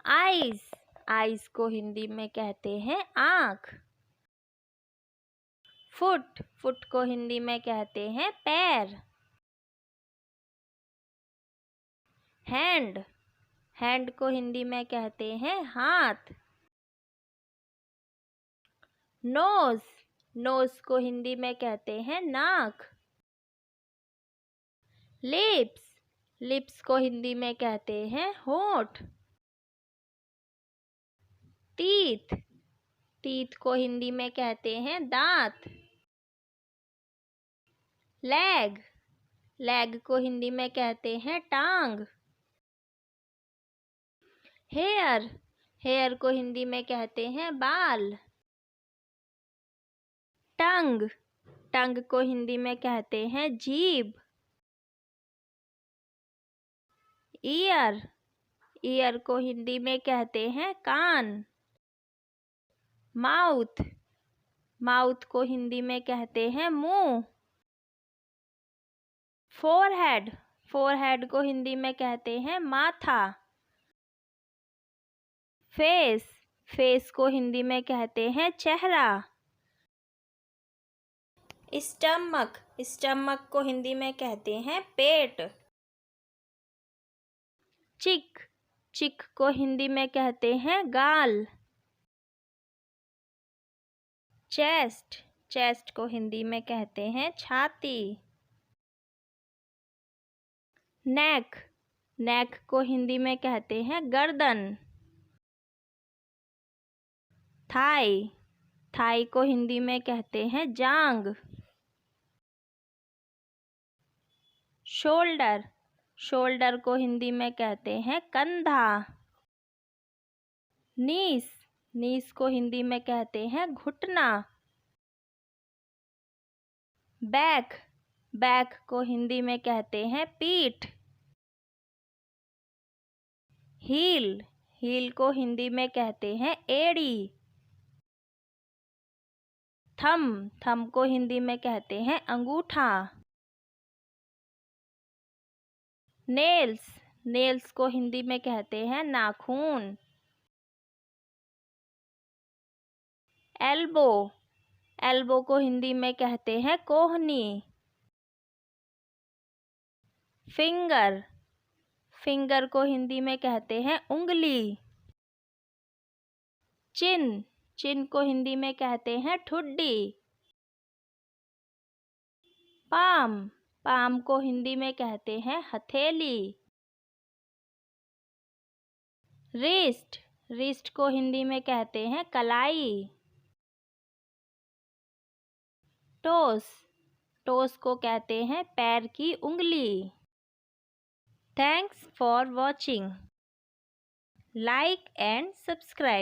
Eyes, eyes को हिंदी में कहते हैं आँख। फुट, फुट को हिंदी में कहते हैं पैर। हैंड, हैंड को हिंदी में कहते हैं हाथ। नोज, नोज को हिंदी में कहते हैं नाक। लिप्स, लिप्स को हिंदी में कहते हैं होंठ। टीथ, टीथ को हिंदी में कहते हैं दांत। लेग, लेग को हिंदी में कहते हैं टांग। हेयर, हेयर को हिंदी में कहते हैं बाल। टंग, टंग को हिंदी में कहते हैं जीभ। ईयर, ईयर को हिंदी में कहते हैं कान। माउथ, माउथ को हिंदी में कहते हैं मुंह। फोरहेड, फोरहेड को हिंदी में कहते हैं माथा। फेस, फेस को हिंदी में कहते हैं चेहरा। स्टमक, स्टमक को हिंदी में कहते हैं पेट। चिक, चिक को हिंदी में कहते हैं गाल। चेस्ट, चेस्ट को हिंदी में कहते हैं छाती। नेक, नेक को हिंदी में कहते हैं गर्दन। थाई, थाई को हिंदी में कहते हैं जांग। शोल्डर, शोल्डर को हिंदी में कहते हैं कंधा। नीस, नीस को हिंदी में कहते हैं घुटना। बैक, बैक को हिंदी में कहते हैं पीठ। हील, हील को हिंदी में कहते हैं एड़ी। थंब, थंब को हिंदी में कहते हैं अंगूठा। नेल्स, नेल्स को हिंदी में कहते हैं नाखून। एल्बो, एल्बो को हिंदी में कहते हैं कोहनी। फिंगर, फिंगर को हिंदी में कहते हैं उंगली। चिन, चिन को हिंदी में कहते हैं ठुड्डी। पाम, पाम को हिंदी में कहते हैं हथेली। रिस्ट, रिस्ट को हिंदी में कहते हैं कलाई। टोस, टोस को कहते हैं पैर की उंगली। Thanks for watching. Like and subscribe.